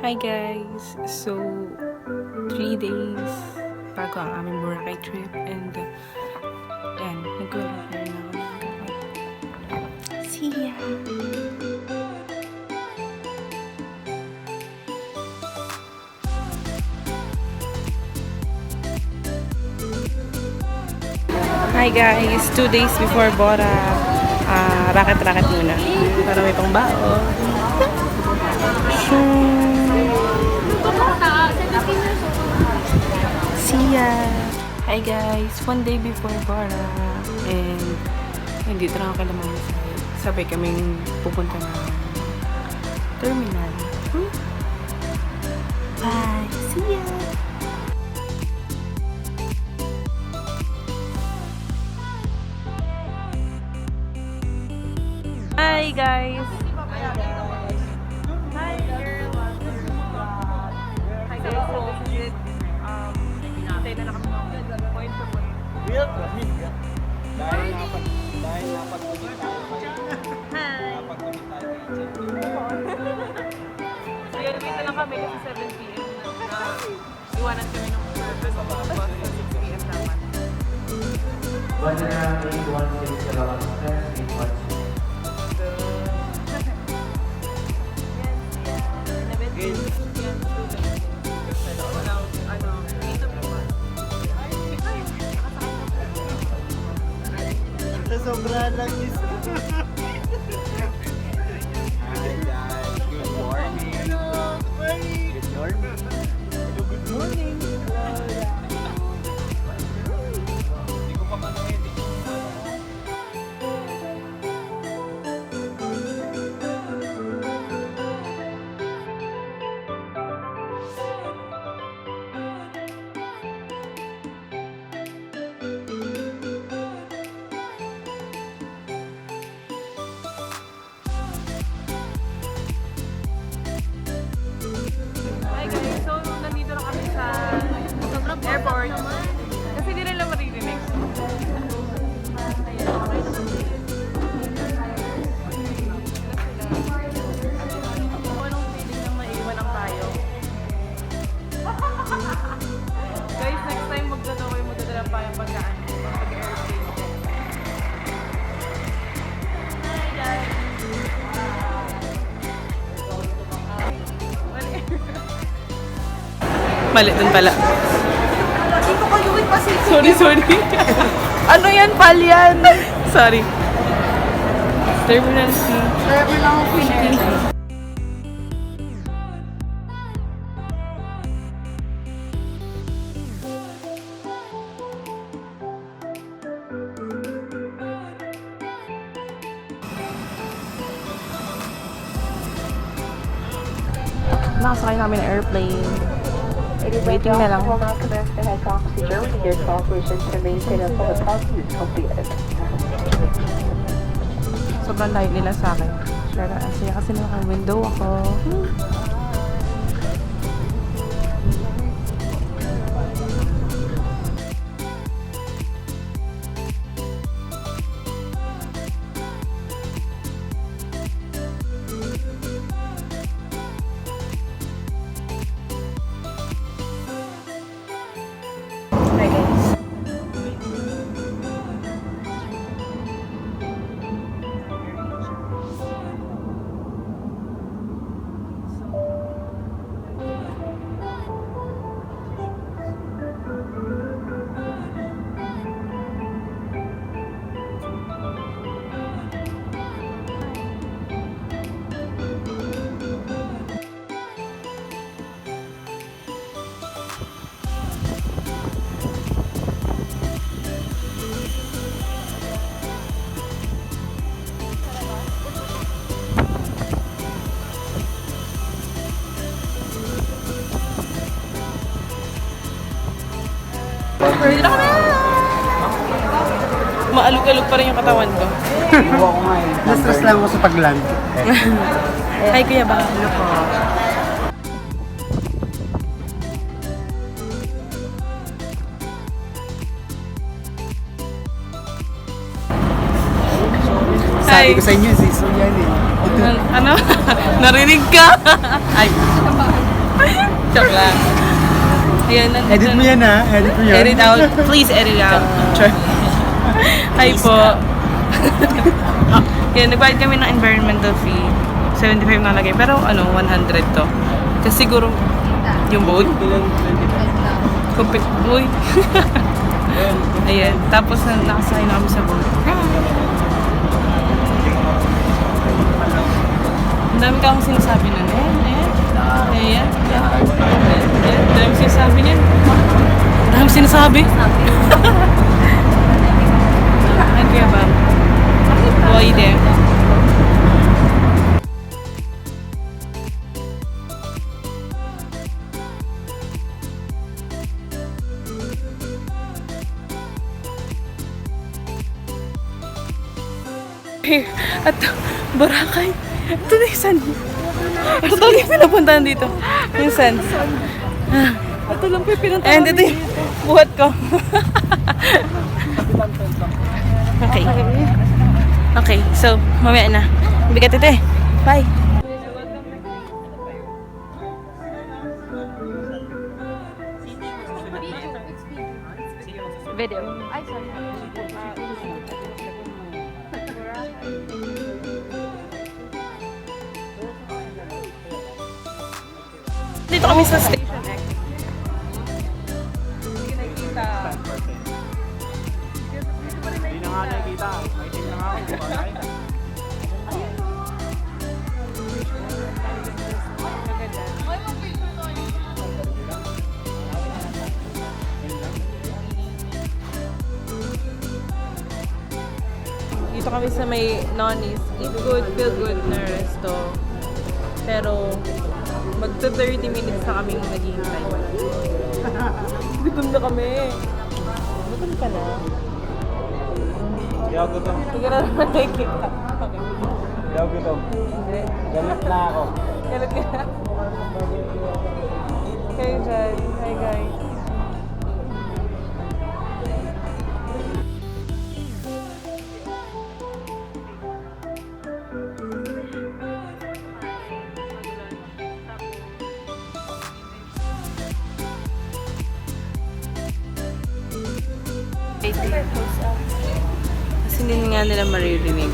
Hi guys! So, 3 days bago ang aming Boracay trip and yan, nag-prepare na ako ng gamit. See ya! Hi guys! 2 days before Bora, raket-raket muna para may pang bao. See ya! Hi guys! 1 day before Bora and hindi na ako kailangan sabay kaming pupunta na terminal. Bye! See ya! Hi guys! Hi girl! Hi guys! So this is it. Hintay na kami point to point. Dahil napag-tumit tayo. Hi! Napag-tumit tayo. So yun, wait na lang kami kasi 7 PM na iwanan kami ng service sa bus sa 6 PM naman. Bandara 816 Calawat Express, 816. Sobrang lang is. Hi guys, good morning. Good morning. Good morning. Good morning. Hindi ko pa manood. So, nandito na kami sa airport. Kasi hindi nila maririnig. Anong feeling na maiwan ang tayo? Guys, next time magdadaw kayo magdadala pa yung pagkaan. Pag-airplane. Hi guys! Mali dun pala. Hindi ko kayuwin kasi. Sorry. Ano yan, pal yan? Sorry. Terminal C. Terminal C. Nakasakay namin ng airplane. Waiting na lang. Sobrang light nila sa akin. Pero asaya kasi naka-window ako. Hi guys. Ready na kami! Maalog-alog pa rin yung katawan ko. Iwa ko nga eh. Na-stress lang ako sa pag-land. Hi Kuya Ba. Ano po? Hi. Sabi ko sa inyo, season yan eh. Ano? Narinig ka? Ay, Joke lang. Ayan, nandito Edit mo yan ha? Edit mo yan? Edit out. Please edit out. Sure. Hi po. Yan, nagbayad kami ng environmental fee. 75 na lagay. Pero 100 to. Kasi siguro yung boat. Uy. Ayan. Tapos nakasakay na kami sa boat. Ang dami kang sinasabi nun. Ayan. Ang dami sinasabi niyan. Ang dami sinasabi. Ano kaya ba? Boy din. At Boracay. Ito na yung sun. Ito talaga yung pinapuntahan dito. Yung sun. Ito lang po yung pinunta And ito yung buhat ko. Okay. Okay, so mamaya na. Bigat ito eh. Bye. Video. Ay, sorry. Dito kami sa Station X. Hindi na nga nakikita. May team na nga ako. Dito kami sa may Nonnies. Eat good, feel good na resto. Pero magto 30 minutes na kaming naghihintay. Gutom na kami. Gutom ka na. Hindi ako gutom. Hindi ka na naman nakikita. Okay. Hindi ako gutom. Hindi. Galit na ako. Galit ka na. Kayo dyan. Hi guys. Kasi hindi nga nila maririnig.